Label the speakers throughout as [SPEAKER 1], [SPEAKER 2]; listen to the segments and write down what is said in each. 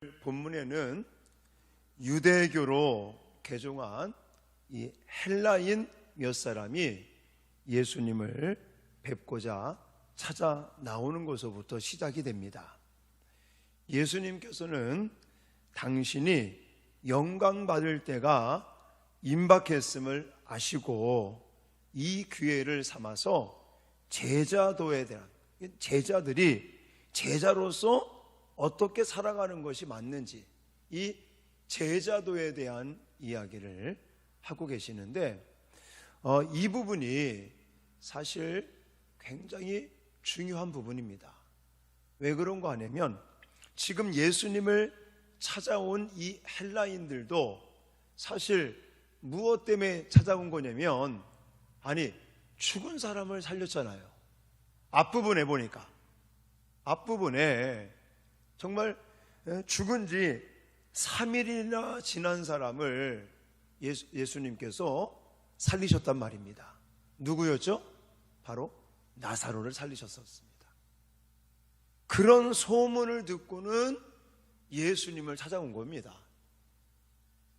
[SPEAKER 1] 본문에는 유대교로 개종한 이 헬라인 몇 사람이 예수님을 뵙고자 찾아 나오는 것부터 시작이 됩니다. 예수님께서는 당신이 영광 받을 때가 임박했음을 아시고 이 기회를 삼아서 제자도에 대한 제자들이 제자로서 어떻게 살아가는 것이 맞는지 이 제자도에 대한 이야기를 하고 계시는데 이 부분이 사실 굉장히 중요한 부분입니다. 왜 그런 거 아니면 지금 예수님을 찾아온 이 헬라인들도 사실 무엇 때문에 찾아온 거냐면 죽은 사람을 살렸잖아요. 앞부분에 보니까 앞부분에 정말 죽은 지 3일이나 지난 사람을 예수님께서 살리셨단 말입니다. 누구였죠? 바로 나사로를 살리셨었습니다. 그런 소문을 듣고는 예수님을 찾아온 겁니다.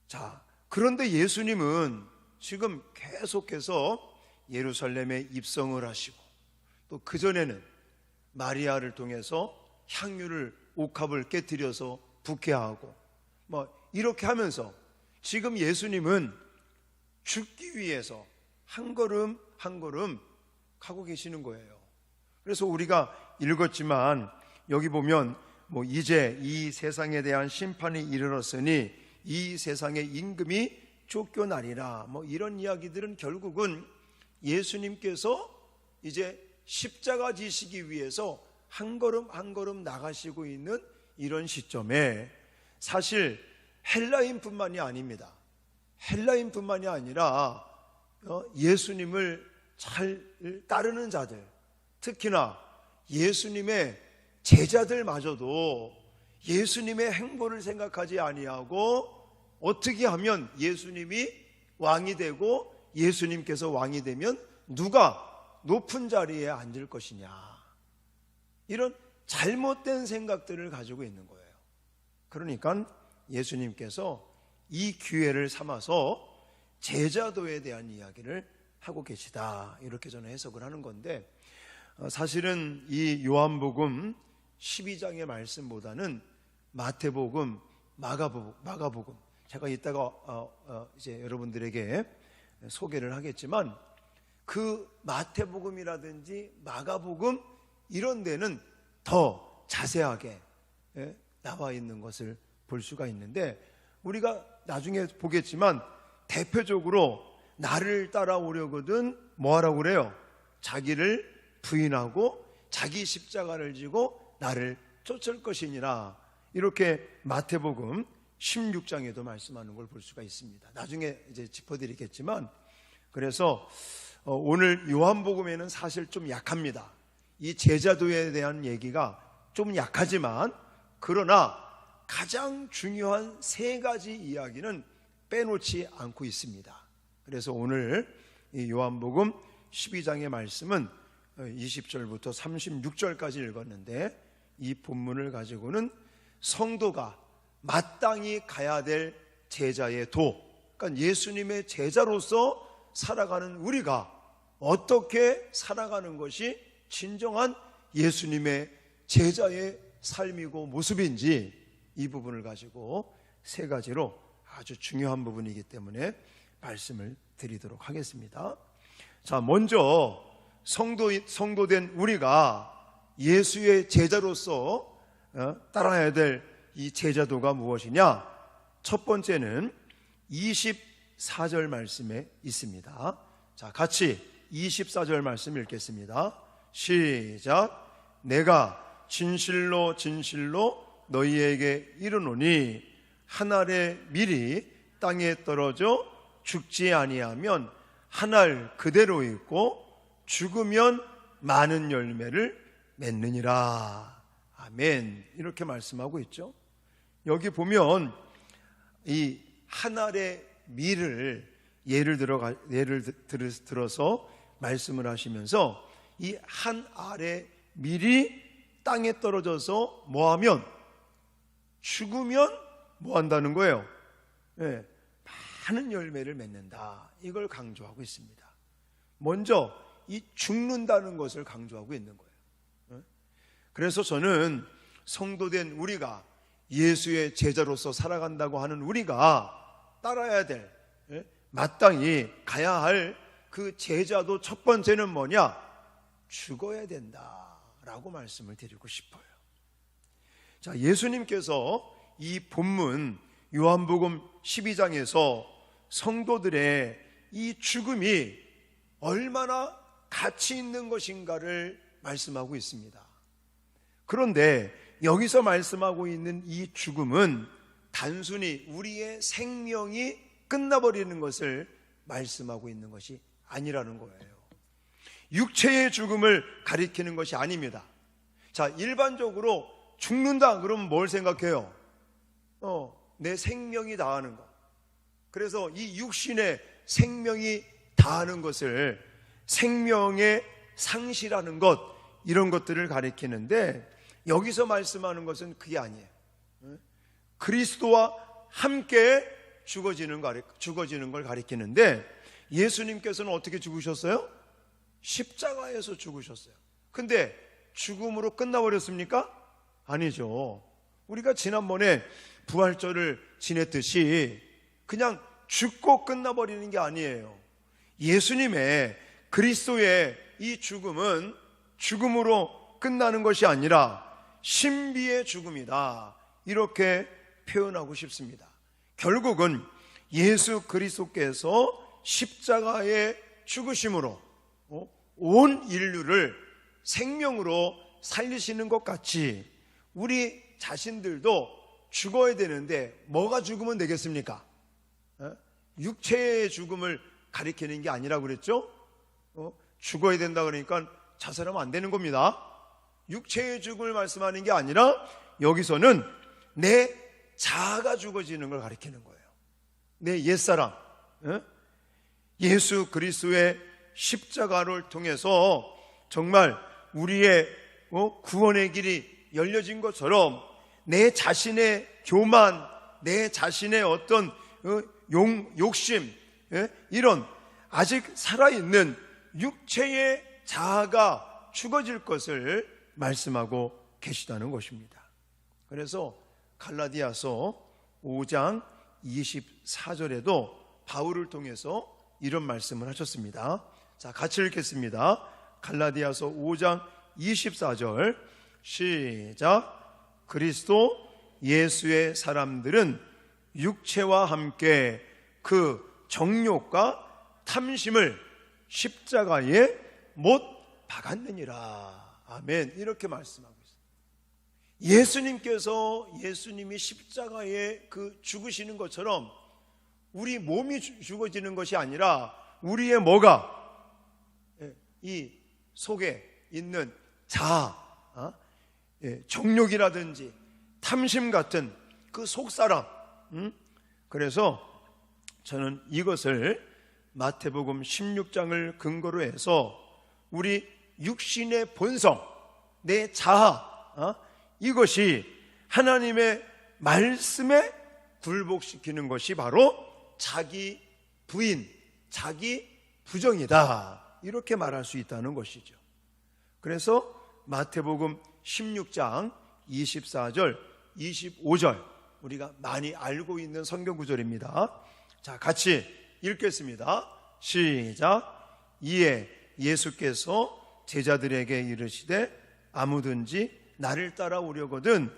[SPEAKER 1] 자, 그런데 예수님은 지금 계속해서 예루살렘에 입성을 하시고 또 그전에는 마리아를 통해서 향유를 옥합을 깨뜨려서 부케하고 이렇게 하면서 지금 예수님은 죽기 위해서 한 걸음 한 걸음 가고 계시는 거예요. 그래서 우리가 읽었지만 여기 보면 이제 이 세상에 대한 심판이 이르렀으니 이 세상의 임금이 쫓겨나리라 이런 이야기들은 결국은 예수님께서 이제 십자가 지시기 위해서 한 걸음 한 걸음 나가시고 있는 이런 시점에 사실 헬라인뿐만이 아닙니다. 헬라인뿐만이 아니라 예수님을 잘 따르는 자들, 특히나 예수님의 제자들마저도 예수님의 행보를 생각하지 아니하고 어떻게 하면 예수님이 왕이 되고 예수님께서 왕이 되면 누가 높은 자리에 앉을 것이냐, 이런 잘못된 생각들을 가지고 있는 거예요. 그러니까 예수님께서 이 기회를 삼아서 제자도에 대한 이야기를 하고 계시다, 이렇게 저는 해석을 하는 건데 사실은 이 요한복음 12장의 말씀보다는 마태복음, 마가복음 제가 이따가 이제 여러분들에게 소개를 하겠지만 그 마태복음이라든지 마가복음 이런 데는 더 자세하게 나와 있는 것을 볼 수가 있는데 우리가 나중에 보겠지만 대표적으로 나를 따라오려거든 뭐하라고 그래요? 자기를 부인하고 자기 십자가를 지고 나를 쫓을 것이니라, 이렇게 마태복음 16장에도 말씀하는 걸 볼 수가 있습니다. 나중에 이제 짚어드리겠지만 그래서 오늘 요한복음에는 사실 좀 약합니다. 이 제자도에 대한 얘기가 좀 약하지만 그러나 가장 중요한 세 가지 이야기는 빼놓지 않고 있습니다. 그래서 오늘 이 요한복음 12장의 말씀은 20절부터 36절까지 읽었는데 이 본문을 가지고는 성도가 마땅히 가야 될 제자의 도, 그러니까 예수님의 제자로서 살아가는 우리가 어떻게 살아가는 것이 진정한 예수님의 제자의 삶이고 모습인지 이 부분을 가지고 세 가지로 아주 중요한 부분이기 때문에 말씀을 드리도록 하겠습니다. 자, 먼저 성도된 우리가 예수의 제자로서 따라야 될 이 제자도가 무엇이냐? 첫 번째는 24절 말씀에 있습니다. 자, 같이 24절 말씀 읽겠습니다. 시작. 내가 진실로 진실로 너희에게 이르노니 한 알의 밀이 땅에 떨어져 죽지 아니하면 한 알 그대로 있고 죽으면 많은 열매를 맺느니라. 아멘. 이렇게 말씀하고 있죠. 여기 보면 이 한 알의 밀을 예를 들어서 말씀을 하시면서 이 한 알의 밀이 땅에 떨어져서 뭐하면 죽으면 뭐 한다는 거예요? 예, 많은 열매를 맺는다. 이걸 강조하고 있습니다. 먼저 이 죽는다는 것을 강조하고 있는 거예요. 그래서 저는 성도된 우리가, 예수의 제자로서 살아간다고 하는 우리가 따라야 될, 마땅히 가야 할 그 제자도 첫 번째는 뭐냐? 죽어야 된다라고 말씀을 드리고 싶어요. 자, 예수님께서 이 본문 요한복음 12장에서 성도들의 이 죽음이 얼마나 가치 있는 것인가를 말씀하고 있습니다. 그런데 여기서 말씀하고 있는 이 죽음은 단순히 우리의 생명이 끝나버리는 것을 말씀하고 있는 것이 아니라는 거예요. 육체의 죽음을 가리키는 것이 아닙니다. 자, 일반적으로 죽는다 그러면 뭘 생각해요? 내 생명이 다하는 것. 그래서 이 육신의 생명이 다하는 것을 생명의 상실하는 것, 이런 것들을 가리키는데, 여기서 말씀하는 것은 그게 아니에요. 그리스도와 함께 죽어지는 걸 가리키는데, 예수님께서는 어떻게 죽으셨어요? 십자가에서 죽으셨어요. 근데 죽음으로 끝나버렸습니까? 아니죠. 우리가 지난번에 부활절을 지냈듯이 그냥 죽고 끝나버리는 게 아니에요. 예수님의, 그리스도의 이 죽음은 죽음으로 끝나는 것이 아니라 신비의 죽음이다, 이렇게 표현하고 싶습니다. 결국은 예수 그리스도께서 십자가의 죽으심으로 온 인류를 생명으로 살리시는 것 같이 우리 자신들도 죽어야 되는데, 뭐가 죽으면 되겠습니까? 육체의 죽음을 가리키는 게 아니라고 그랬죠? 죽어야 된다 그러니까 자살하면 안 되는 겁니다. 육체의 죽음을 말씀하는 게 아니라 여기서는 내 자아가 죽어지는 걸 가리키는 거예요. 내 옛사람, 예수 그리스도의 십자가를 통해서 정말 우리의 구원의 길이 열려진 것처럼 내 자신의 교만, 내 자신의 어떤 욕심, 이런 아직 살아있는 육체의 자아가 죽어질 것을 말씀하고 계시다는 것입니다. 그래서 갈라디아서 5장 24절에도 바울을 통해서 이런 말씀을 하셨습니다. 자, 같이 읽겠습니다. 갈라디아서 5장 24절 시작. 그리스도 예수의 사람들은 육체와 함께 그 정욕과 탐심을 십자가에 못 박았느니라. 아멘. 이렇게 말씀하고 있습니다. 예수님이 십자가에 그 죽으시는 것처럼 우리 몸이 죽어지는 것이 아니라 우리의 뭐가, 이 속에 있는 자아, 정욕이라든지 탐심 같은 그 속사람. 그래서 저는 이것을 마태복음 16장을 근거로 해서 우리 육신의 본성, 내 자아, 이것이 하나님의 말씀에 굴복시키는 것이 바로 자기 부인, 자기 부정이다, 이렇게 말할 수 있다는 것이죠. 그래서 마태복음 16장 24절, 25절 우리가 많이 알고 있는 성경 구절입니다. 자, 같이 읽겠습니다. 시작. 이에 예수께서 제자들에게 이르시되 아무든지 나를 따라오려거든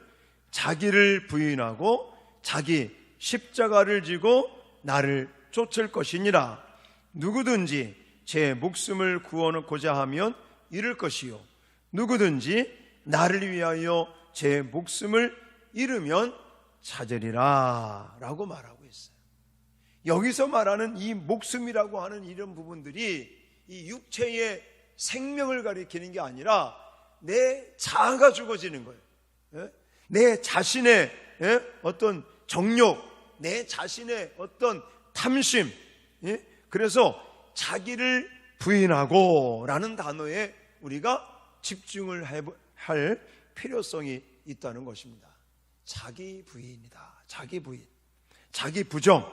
[SPEAKER 1] 자기를 부인하고 자기 십자가를 지고 나를 쫓을 것이니라. 누구든지 제 목숨을 구원하고자 하면 잃을 것이요 누구든지 나를 위하여 제 목숨을 잃으면 찾으리라 라고 말하고 있어요. 여기서 말하는 이 목숨이라고 하는 이런 부분들이 이 육체의 생명을 가리키는 게 아니라 내 자아가 죽어지는 거예요. 내 자신의 어떤 정욕, 내 자신의 어떤 탐심. 그래서 자기를 부인하고 라는 단어에 우리가 집중을 할 필요성이 있다는 것입니다. 자기 부인이다. 자기 부인, 자기 부정.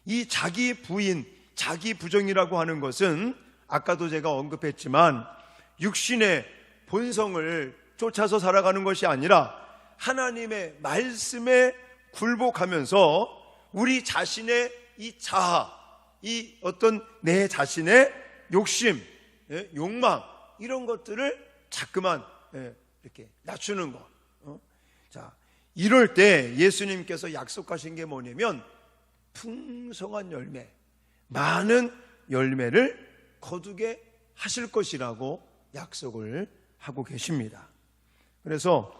[SPEAKER 1] 이 자기 부인, 자기 부정이라고 하는 것은 아까도 제가 언급했지만 육신의 본성을 쫓아서 살아가는 것이 아니라 하나님의 말씀에 굴복하면서 우리 자신의 이 자아, 이 어떤 내 자신의 욕심, 욕망, 이런 것들을 자꾸만 이렇게 낮추는 것. 자, 이럴 때 예수님께서 약속하신 게 뭐냐면 풍성한 열매, 많은 열매를 거두게 하실 것이라고 약속을 하고 계십니다. 그래서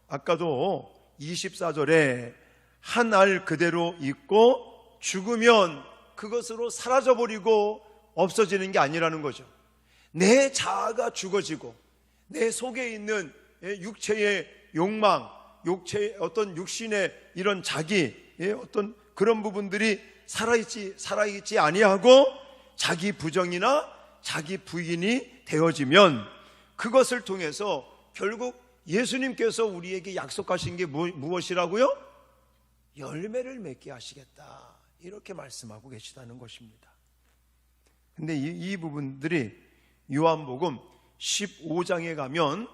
[SPEAKER 1] 아까도 24절에 한 알 그대로 있고 죽으면 그것으로 사라져버리고 없어지는 게 아니라는 거죠. 내 자아가 죽어지고 내 속에 있는 육체의 욕망, 육체의 어떤 육신의 이런 자기, 어떤 그런 부분들이 살아있지 아니하고 자기 부정이나 자기 부인이 되어지면 그것을 통해서 결국 예수님께서 우리에게 약속하신 게 무엇이라고요? 열매를 맺게 하시겠다, 이렇게 말씀하고 계시다는 것입니다. 근데 이 부분들이 요한복음 15장에 가면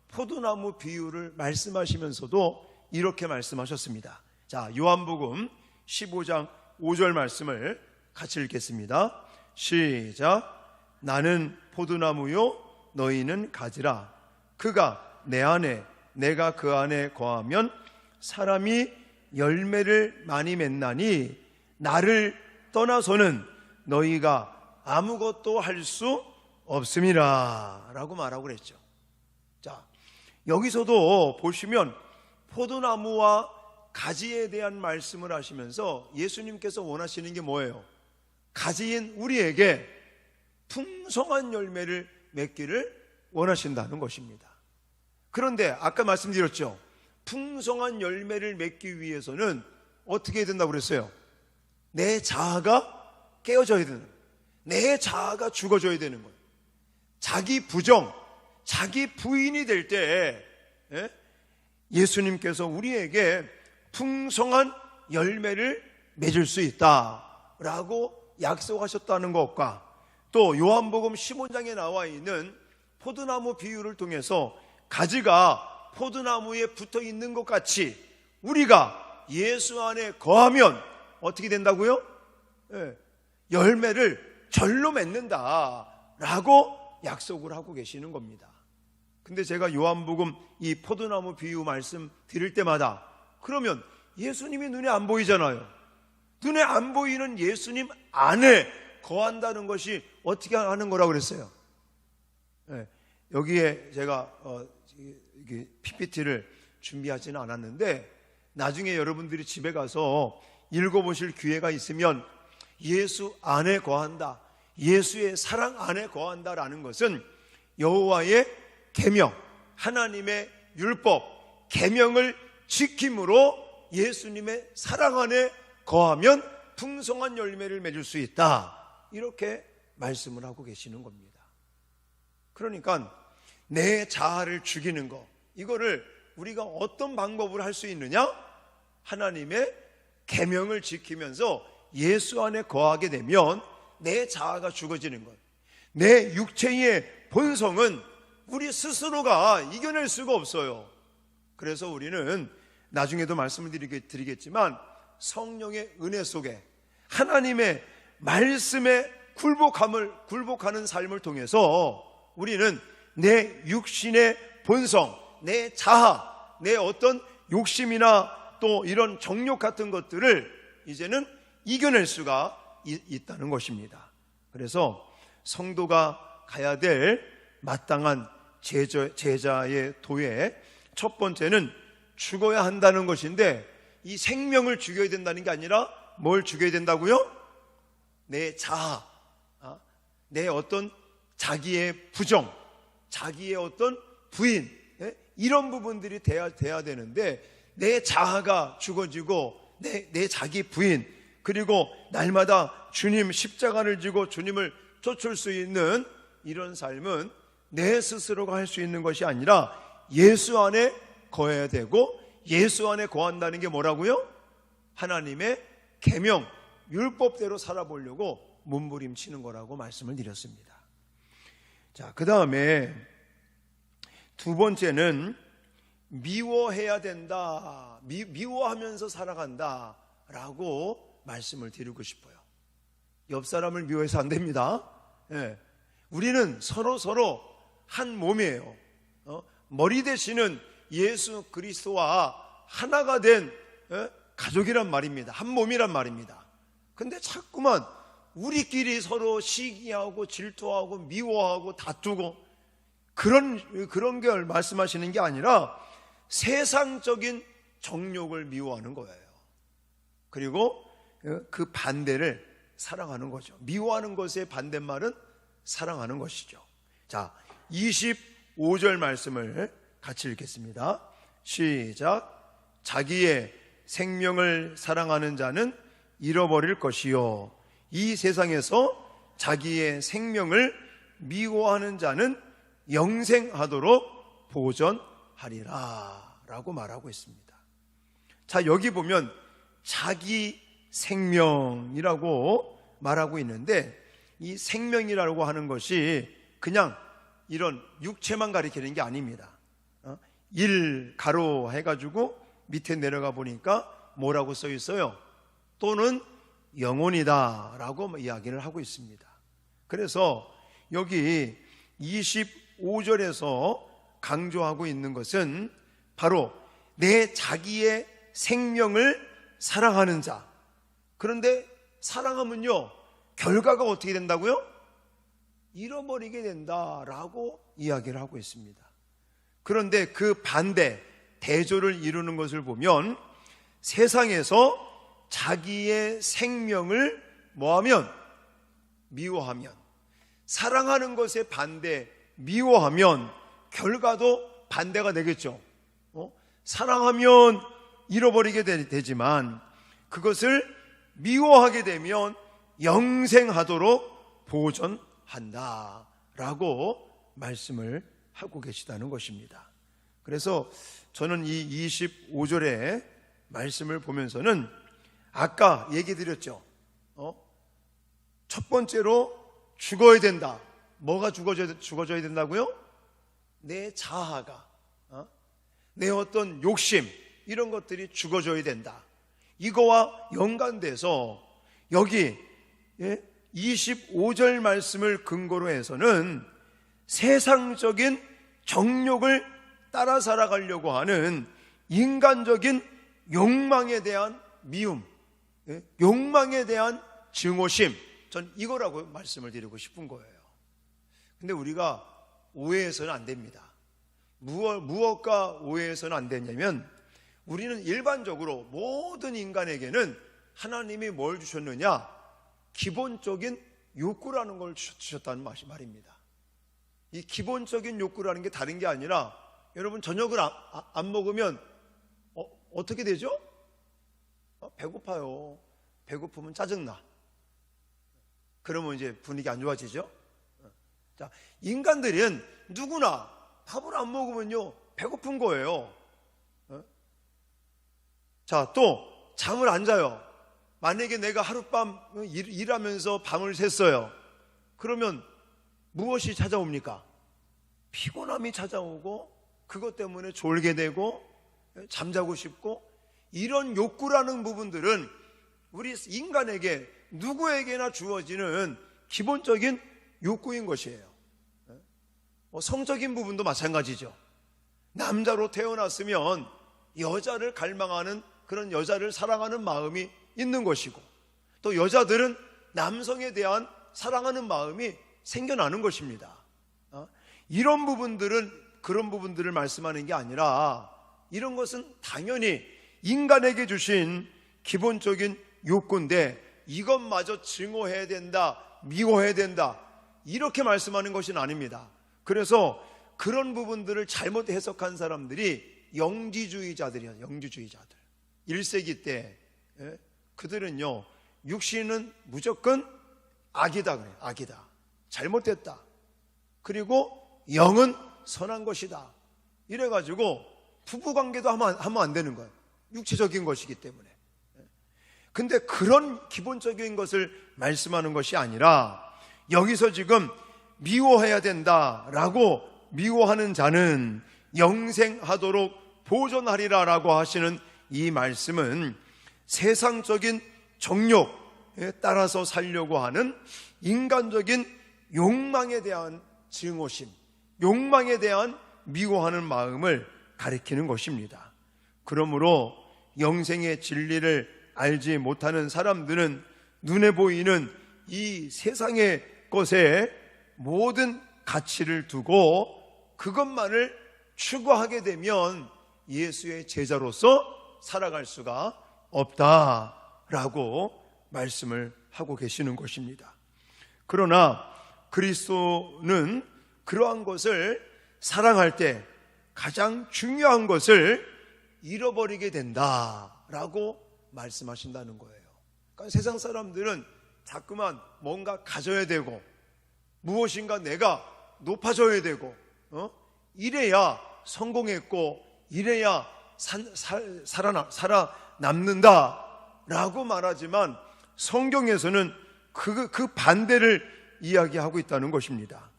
[SPEAKER 1] 포도나무 비유를 말씀하시면서도 이렇게 말씀하셨습니다. 자, 요한복음 15장 5절 말씀을 같이 읽겠습니다. 시작. 나는 포도나무요 너희는 가지라. 그가 내 안에 내가 그 안에 거하면 사람이 열매를 많이 맺나니 나를 떠나서는 너희가 아무것도 할 수 없음이라 라고 말하고 그랬죠. 자, 여기서도 보시면 포도나무와 가지에 대한 말씀을 하시면서 예수님께서 원하시는 게 뭐예요? 가지인 우리에게 풍성한 열매를 맺기를 원하신다는 것입니다. 그런데 아까 말씀드렸죠. 풍성한 열매를 맺기 위해서는 어떻게 해야 된다고 그랬어요? 내 자아가 깨어져야 되는 거예요. 내 자아가 죽어져야 되는 거예요. 자기 부정, 자기 부인이 될 때 예수님께서 우리에게 풍성한 열매를 맺을 수 있다라고 약속하셨다는 것과 또 요한복음 15장에 나와 있는 포도나무 비유를 통해서 가지가 포도나무에 붙어 있는 것 같이 우리가 예수 안에 거하면 어떻게 된다고요? 열매를 절로 맺는다라고 약속을 하고 계시는 겁니다. 근데 제가 요한복음 이 포도나무 비유 말씀 드릴 때마다 그러면 예수님이 눈에 안 보이잖아요. 눈에 안 보이는 예수님 안에 거한다는 것이 어떻게 하는 거라고 그랬어요? 여기에 제가 PPT를 준비하지는 않았는데 나중에 여러분들이 집에 가서 읽어보실 기회가 있으면 예수 안에 거한다, 예수의 사랑 안에 거한다라는 것은 여호와의 계명, 하나님의 율법, 계명을 지킴으로 예수님의 사랑 안에 거하면 풍성한 열매를 맺을 수 있다, 이렇게 말씀을 하고 계시는 겁니다. 그러니까 내 자아를 죽이는 것, 이거를 우리가 어떤 방법으로 할 수 있느냐? 하나님의 계명을 지키면서 예수 안에 거하게 되면 내 자아가 죽어지는 것. 내 육체의 본성은 우리 스스로가 이겨낼 수가 없어요. 그래서 우리는 나중에도 말씀을 드리겠지만 성령의 은혜 속에 하나님의 말씀에 굴복하는 삶을 통해서 우리는 내 육신의 본성, 내 자아, 내 어떤 욕심이나 또 이런 정욕 같은 것들을 이제는 이겨낼 수가 있다는 것입니다. 그래서 성도가 가야 될 마땅한 제자의 도에 첫 번째는 죽어야 한다는 것인데, 이 생명을 죽여야 된다는 게 아니라 뭘 죽여야 된다고요? 내 자아, 내 어떤 자기의 부정, 자기의 어떤 부인, 이런 부분들이 돼야 되는데, 내 자아가 죽어지고 내 자기 부인, 그리고 날마다 주님 십자가를 지고 주님을 쫓을 수 있는 이런 삶은 내 스스로가 할 수 있는 것이 아니라 예수 안에 거해야 되고 예수 안에 거한다는 게 뭐라고요? 하나님의 계명, 율법대로 살아보려고 몸부림치는 거라고 말씀을 드렸습니다. 자, 그 다음에 두 번째는 미워해야 된다, 미워하면서 살아간다 라고 말씀을 드리고 싶어요. 옆 사람을 미워해서 안 됩니다. 우리는 서로 한 몸이에요. 머리 대신은 예수 그리스도와 하나가 된 가족이란 말입니다. 한 몸이란 말입니다. 근데 자꾸만 우리끼리 서로 시기하고 질투하고 미워하고 다투고 그런 걸 말씀하시는 게 아니라 세상적인 정욕을 미워하는 거예요. 그리고 그 반대를 사랑하는 거죠. 미워하는 것의 반대말은 사랑하는 것이죠. 자, 25절 말씀을 같이 읽겠습니다. 시작. 자기의 생명을 사랑하는 자는 잃어버릴 것이요, 이 세상에서 자기의 생명을 미워하는 자는 영생하도록 보전하리라 라고 말하고 있습니다. 자, 여기 보면 자기 생명이라고 말하고 있는데, 이 생명이라고 하는 것이 그냥 이런 육체만 가리키는 게 아닙니다. 일 가로 해가지고 밑에 내려가 보니까 뭐라고 써 있어요? 또는 영혼이다 라고 이야기를 하고 있습니다. 그래서 여기 25절에서 강조하고 있는 것은 바로 내 자기의 생명을 사랑하는 자. 그런데 사랑하면요, 결과가 어떻게 된다고요? 잃어버리게 된다라고 이야기를 하고 있습니다. 그런데 그 반대, 대조를 이루는 것을 보면 세상에서 자기의 생명을 뭐하면? 미워하면, 사랑하는 것의 반대, 미워하면 결과도 반대가 되겠죠. 사랑하면 잃어버리게 되지만 그것을 미워하게 되면 영생하도록 보존한다 라고 말씀을 하고 계시다는 것입니다. 그래서 저는 이 25절의 말씀을 보면서는 아까 얘기 드렸죠. 첫 번째로 죽어야 된다. 뭐가 죽어져야 된다고요? 내 자아가, 내 어떤 욕심, 이런 것들이 죽어져야 된다. 이거와 연관돼서 여기 25절 말씀을 근거로 해서는 세상적인 정욕을 따라 살아가려고 하는 인간적인 욕망에 대한 미움, 욕망에 대한 증오심, 전 이거라고 말씀을 드리고 싶은 거예요. 근데 우리가 오해해서는 안 됩니다. 무엇과 오해해서는 안 되냐면, 우리는 일반적으로 모든 인간에게는 하나님이 뭘 주셨느냐? 기본적인 욕구라는 걸 주셨다는 말입니다. 이 기본적인 욕구라는 게 다른 게 아니라, 여러분 저녁을 안 먹으면 어떻게 되죠? 배고파요. 배고프면 짜증나. 그러면 이제 분위기 안 좋아지죠? 자, 인간들은 누구나 밥을 안 먹으면요, 배고픈 거예요. 자, 또 잠을 안 자요. 만약에 내가 하룻밤 일하면서 밤을 샜어요. 그러면 무엇이 찾아옵니까? 피곤함이 찾아오고, 그것 때문에 졸게 되고 잠자고 싶고, 이런 욕구라는 부분들은 우리 인간에게 누구에게나 주어지는 기본적인 욕구인 것이에요. 성적인 부분도 마찬가지죠. 남자로 태어났으면 여자를 갈망하는, 그런 여자를 사랑하는 마음이 있는 것이고, 또 여자들은 남성에 대한 사랑하는 마음이 생겨나는 것입니다. 이런 부분들은 그런 부분들을 말씀하는 게 아니라, 이런 것은 당연히 인간에게 주신 기본적인 욕구인데, 이것마저 증오해야 된다, 미워해야 된다, 이렇게 말씀하는 것은 아닙니다. 그래서 그런 부분들을 잘못 해석한 사람들이 영지주의자들이에요. 영지주의자들. 1세기 때 그들은요, 육신은 무조건 악이다 그래요. 악이다, 잘못됐다. 그리고 영은 선한 것이다. 이래가지고 부부관계도 하면 안 되는 거예요. 육체적인 것이기 때문에. 근데 그런 기본적인 것을 말씀하는 것이 아니라 여기서 지금 미워해야 된다라고, 미워하는 자는 영생하도록 보존하리라 라고 하시는 이 말씀은 세상적인 정욕에 따라서 살려고 하는 인간적인 욕망에 대한 증오심, 욕망에 대한 미워하는 마음을 가리키는 것입니다. 그러므로 영생의 진리를 알지 못하는 사람들은 눈에 보이는 이 세상의 것에 모든 가치를 두고 그것만을 추구하게 되면 예수의 제자로서 살아갈 수가 없다라고 말씀을 하고 계시는 것입니다. 그러나 그리스도는 그러한 것을 사랑할 때 가장 중요한 것을 잃어버리게 된다라고 말씀하신다는 거예요. 그러니까 세상 사람들은 자꾸만 뭔가 가져야 되고 무엇인가 내가 높아져야 되고 이래야 성공했고 이래야 살아남는다라고 말하지만 성경에서는 그 반대를 이야기하고 있다는 것입니다.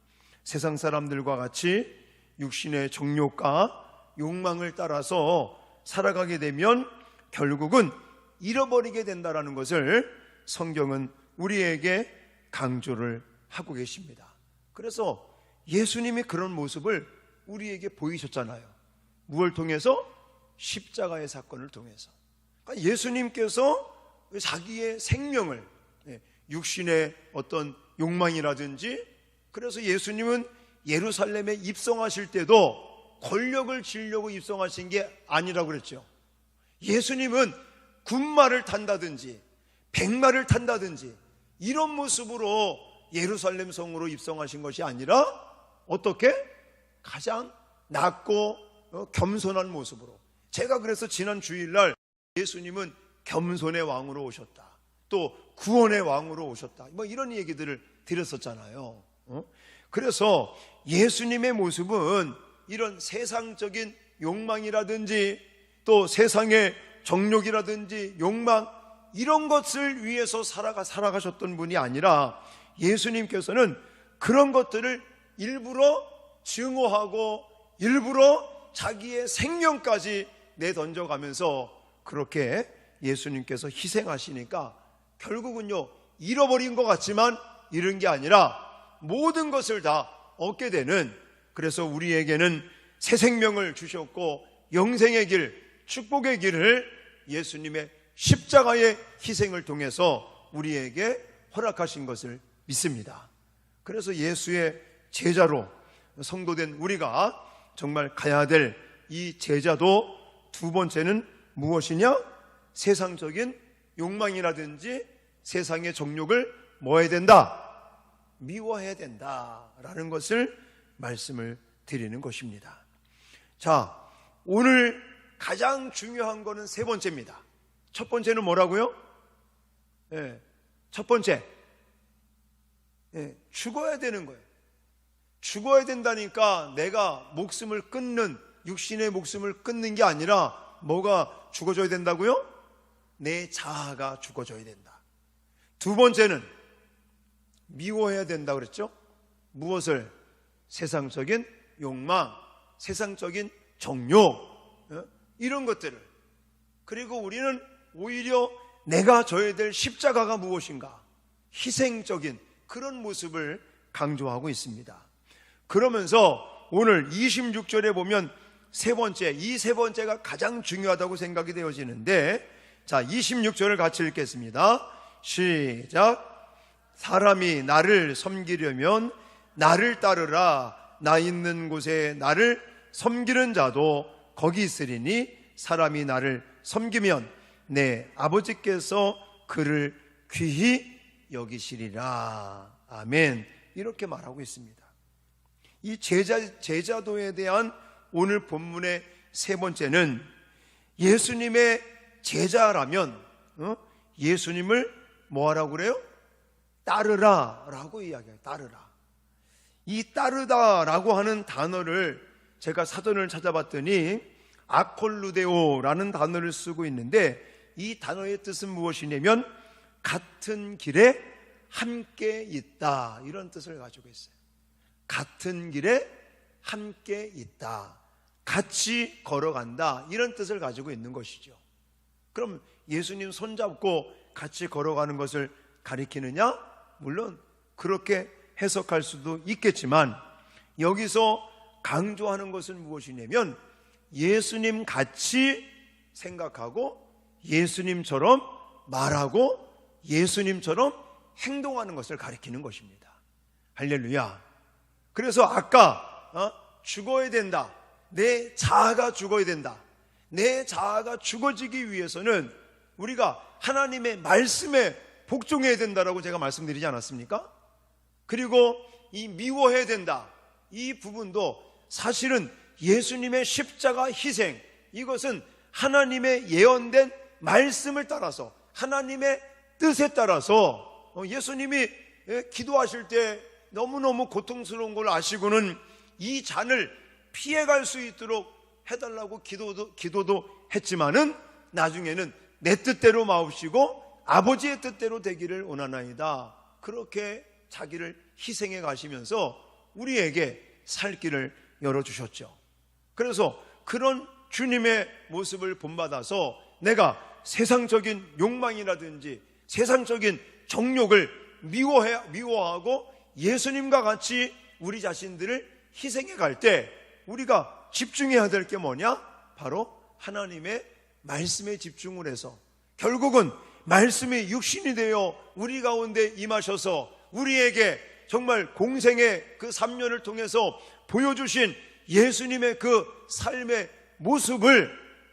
[SPEAKER 1] 세상 사람들과 같이 육신의 정욕과 욕망을 따라서 살아가게 되면 결국은 잃어버리게 된다는 것을 성경은 우리에게 강조를 하고 계십니다. 그래서 예수님이 그런 모습을 우리에게 보이셨잖아요. 무엇을 통해서? 십자가의 사건을 통해서. 그러니까 예수님께서 자기의 생명을, 육신의 어떤 욕망이라든지, 그래서 예수님은 예루살렘에 입성하실 때도 권력을 지으려고 입성하신 게 아니라고 그랬죠. 예수님은 군마를 탄다든지 백마를 탄다든지 이런 모습으로 예루살렘 성으로 입성하신 것이 아니라 어떻게? 가장 낮고 겸손한 모습으로. 제가 그래서 지난 주일날 예수님은 겸손의 왕으로 오셨다, 또 구원의 왕으로 오셨다, 뭐 이런 얘기들을 드렸었잖아요. 그래서 예수님의 모습은 이런 세상적인 욕망이라든지 또 세상의 정욕이라든지 욕망 이런 것을 위해서 살아가셨던 분이 아니라 예수님께서는 그런 것들을 일부러 증오하고 일부러 자기의 생명까지 내던져가면서 그렇게 예수님께서 희생하시니까 결국은요, 잃어버린 것 같지만 잃은 게 아니라 모든 것을 다 얻게 되는, 그래서 우리에게는 새 생명을 주셨고 영생의 길, 축복의 길을 예수님의 십자가의 희생을 통해서 우리에게 허락하신 것을 믿습니다. 그래서 예수의 제자로 성도된 우리가 정말 가야 될 이 제자도 두 번째는 무엇이냐? 세상적인 욕망이라든지 세상의 정욕을 뭐 해야 된다? 미워해야 된다라는 것을 말씀을 드리는 것입니다. 자, 오늘 가장 중요한 거는 세 번째입니다. 첫 번째는 뭐라고요? 첫 번째, 죽어야 되는 거예요. 죽어야 된다니까 내가 목숨을 끊는, 육신의 목숨을 끊는 게 아니라 뭐가 죽어져야 된다고요? 내 자아가 죽어져야 된다. 두 번째는 미워해야 된다 그랬죠? 무엇을? 세상적인 욕망, 세상적인 정욕, 이런 것들을. 그리고 우리는 오히려 내가 져야 될 십자가가 무엇인가? 희생적인 그런 모습을 강조하고 있습니다. 그러면서 오늘 26절에 보면 세 번째, 이 세 번째가 가장 중요하다고 생각이 되어지는데, 자, 26절을 같이 읽겠습니다. 시작. 사람이 나를 섬기려면 나를 따르라. 나 있는 곳에 나를 섬기는 자도 거기 있으리니 사람이 나를 섬기면 내 아버지께서 그를 귀히 여기시리라. 아멘. 이렇게 말하고 있습니다. 이 제자도에 대한 오늘 본문의 세 번째는 예수님의 제자라면 예수님을 뭐하라고 그래요? 따르라 라고 이야기해요. 따르라. 이 따르다라고 하는 단어를 제가 사전을 찾아봤더니 아콜루데오라는 단어를 쓰고 있는데, 이 단어의 뜻은 무엇이냐면 같은 길에 함께 있다, 이런 뜻을 가지고 있어요. 같은 길에 함께 있다, 같이 걸어간다, 이런 뜻을 가지고 있는 것이죠. 그럼 예수님 손잡고 같이 걸어가는 것을 가리키느냐? 물론 그렇게 해석할 수도 있겠지만, 여기서 강조하는 것은 무엇이냐면 예수님 같이 생각하고 예수님처럼 말하고 예수님처럼 행동하는 것을 가리키는 것입니다. 할렐루야. 그래서 아까 죽어야 된다, 내 자아가 죽어야 된다, 내 자아가 죽어지기 위해서는 우리가 하나님의 말씀에 복종해야 된다라고 제가 말씀드리지 않았습니까? 그리고 이 미워해야 된다, 이 부분도 사실은 예수님의 십자가 희생, 이것은 하나님의 예언된 말씀을 따라서, 하나님의 뜻에 따라서, 예수님이 기도하실 때 너무너무 고통스러운 걸 아시고는 이 잔을 피해갈 수 있도록 해달라고 기도도 했지만은 나중에는 내 뜻대로 마옵시고 아버지의 뜻대로 되기를 원하나이다, 그렇게 자기를 희생해 가시면서 우리에게 살 길을 열어주셨죠. 그래서 그런 주님의 모습을 본받아서 내가 세상적인 욕망이라든지 세상적인 정욕을 미워하고 예수님과 같이 우리 자신들을 희생해 갈 때 우리가 집중해야 될 게 뭐냐? 바로 하나님의 말씀에 집중을 해서, 결국은 말씀이 육신이 되어 우리 가운데 임하셔서 우리에게 정말 공생의 그 3년을 통해서 보여주신 예수님의 그 삶의 모습을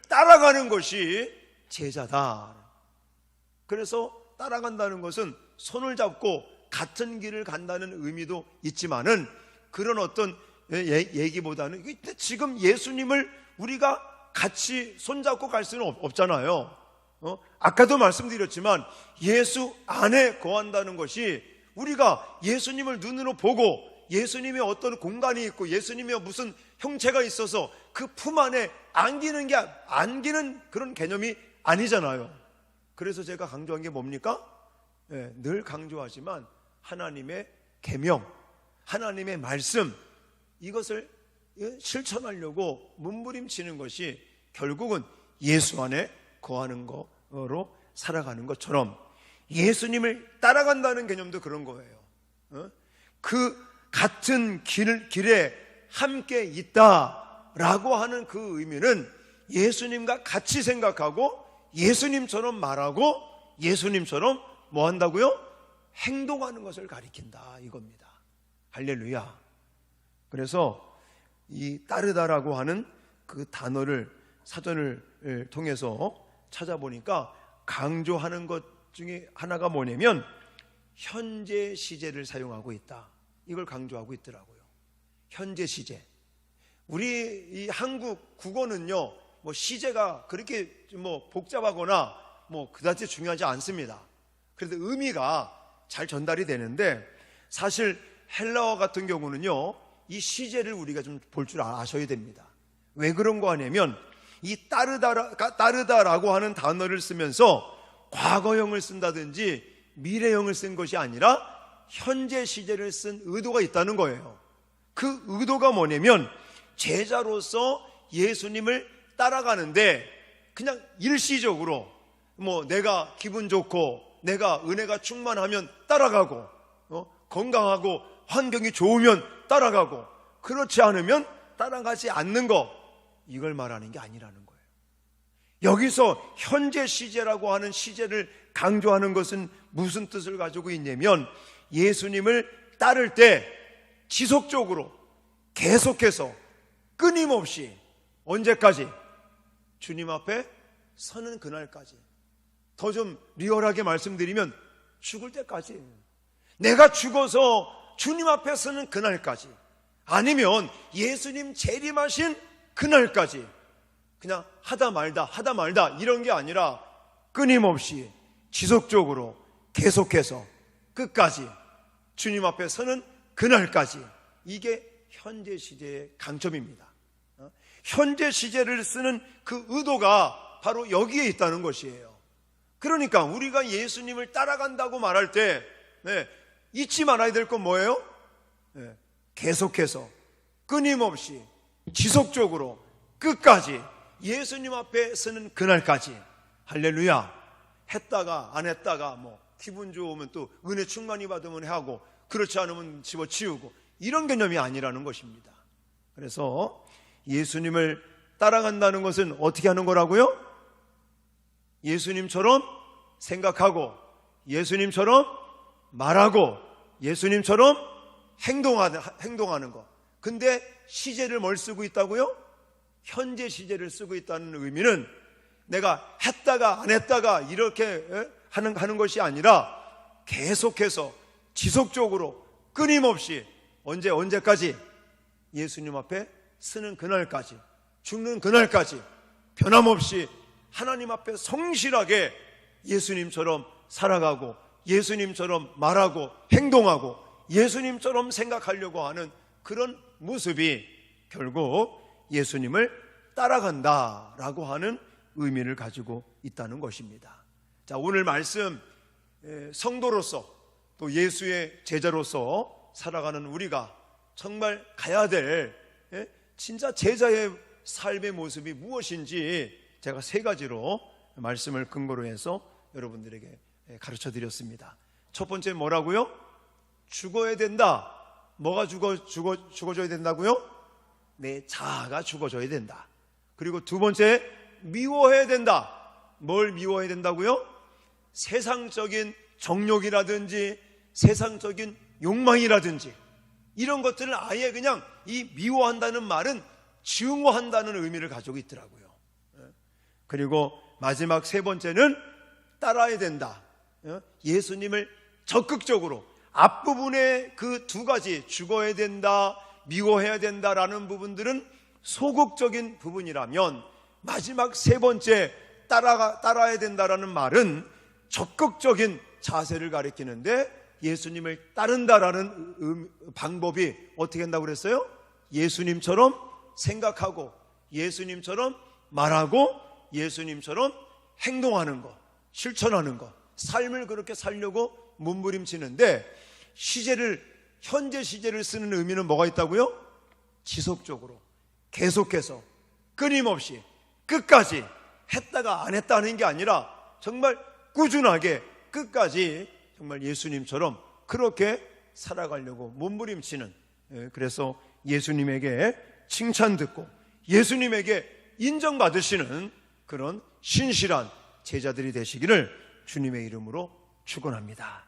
[SPEAKER 1] 따라가는 것이 제자다. 그래서 따라간다는 것은 손을 잡고 같은 길을 간다는 의미도 있지만은, 그런 어떤 얘기보다는 지금 예수님을 우리가 같이 손잡고 갈 수는 없잖아요. 아까도 말씀드렸지만 예수 안에 거한다는 것이, 우리가 예수님을 눈으로 보고 예수님의 어떤 공간이 있고 예수님의 무슨 형체가 있어서 그 품 안에 안기는 그런 개념이 아니잖아요. 그래서 제가 강조한 게 뭡니까? 늘 강조하지만 하나님의 계명, 하나님의 말씀, 이것을 실천하려고 몸부림치는 것이 결국은 예수 안에 거하는 거로 살아가는 것처럼, 예수님을 따라간다는 개념도 그런 거예요. 그 같은 길에 함께 있다라고 하는 그 의미는 예수님과 같이 생각하고 예수님처럼 말하고 예수님처럼 뭐 한다고요? 행동하는 것을 가리킨다, 이겁니다. 할렐루야. 그래서 이 따르다라고 하는 그 단어를 사전을 통해서 찾아보니까 강조하는 것 중에 하나가 뭐냐면 현재 시제를 사용하고 있다, 이걸 강조하고 있더라고요. 현재 시제. 우리 이 한국 국어는요, 뭐 시제가 그렇게 뭐 복잡하거나 뭐 그다지 중요하지 않습니다. 그래도 의미가 잘 전달이 되는데, 사실 헬라어 같은 경우는요, 이 시제를 우리가 좀 볼 줄 아셔야 됩니다. 왜 그런 거 하냐면, 이 따르다라고 하는 단어를 쓰면서 과거형을 쓴다든지 미래형을 쓴 것이 아니라 현재 시제를 쓴 의도가 있다는 거예요. 그 의도가 뭐냐면, 제자로서 예수님을 따라가는데 그냥 일시적으로 뭐 내가 기분 좋고 내가 은혜가 충만하면 따라가고, 건강하고 환경이 좋으면 따라가고, 그렇지 않으면 따라가지 않는 거, 이걸 말하는 게 아니라는 거예요. 여기서 현재 시제라고 하는 시제를 강조하는 것은 무슨 뜻을 가지고 있냐면, 예수님을 따를 때 지속적으로 계속해서 끊임없이 언제까지? 주님 앞에 서는 그날까지. 더 좀 리얼하게 말씀드리면 죽을 때까지. 내가 죽어서 주님 앞에 서는 그날까지, 아니면 예수님 재림하신 그날까지. 그냥 하다 말다 이런 게 아니라 끊임없이 지속적으로 계속해서 끝까지 주님 앞에 서는 그날까지. 이게 현재 시제의 강점입니다. 현재 시제를 쓰는 그 의도가 바로 여기에 있다는 것이에요. 그러니까 우리가 예수님을 따라간다고 말할 때 잊지 말아야 될 건 뭐예요? 계속해서 끊임없이 지속적으로 끝까지 예수님 앞에 서는 그날까지. 할렐루야. 했다가 안 했다가 뭐 기분 좋으면 또 은혜 충만히 받으면 하고 그렇지 않으면 집어치우고 이런 개념이 아니라는 것입니다. 그래서 예수님을 따라간다는 것은 어떻게 하는 거라고요? 예수님처럼 생각하고 예수님처럼 말하고 예수님처럼 행동하는 것. 근데 시제를 뭘 쓰고 있다고요? 현재 시제를 쓰고 있다는 의미는 내가 했다가 안 했다가 이렇게 하는 것이 아니라 계속해서 지속적으로 끊임없이 언제까지? 예수님 앞에 서는 그날까지, 죽는 그날까지 변함없이 하나님 앞에 성실하게 예수님처럼 살아가고 예수님처럼 말하고 행동하고 예수님처럼 생각하려고 하는 그런 모습이 결국 예수님을 따라간다라고 하는 의미를 가지고 있다는 것입니다. 자, 오늘 말씀 성도로서 또 예수의 제자로서 살아가는 우리가 정말 가야 될 진짜 제자의 삶의 모습이 무엇인지 제가 3가지로 말씀을 근거로 해서 여러분들에게 가르쳐 드렸습니다. 첫 번째 뭐라고요? 죽어야 된다. 뭐가 죽어져야 된다고요? 내 자아가 죽어져야 된다. 그리고 두 번째, 미워해야 된다. 뭘 미워해야 된다고요? 세상적인 정욕이라든지 세상적인 욕망이라든지 이런 것들을 아예 그냥 이 미워한다는 말은 증오한다는 의미를 가지고 있더라고요. 그리고 마지막 3번째는 따라야 된다. 예수님을 적극적으로 앞부분에 그 2가지 죽어야 된다, 미워해야 된다라는 부분들은 소극적인 부분이라면 마지막 3번째 따라야 된다라는 말은 적극적인 자세를 가리키는데 예수님을 따른다라는 방법이 어떻게 한다고 그랬어요? 예수님처럼 생각하고 예수님처럼 말하고 예수님처럼 행동하는 것, 실천하는 것, 삶을 그렇게 살려고 몸부림치는데 현재 시제를 쓰는 의미는 뭐가 있다고요? 지속적으로 계속해서 끊임없이 끝까지 했다가 안 했다는 게 아니라 정말 꾸준하게 끝까지 정말 예수님처럼 그렇게 살아가려고 몸부림치는, 그래서 예수님에게 칭찬 듣고 예수님에게 인정받으시는 그런 신실한 제자들이 되시기를 주님의 이름으로 축원합니다.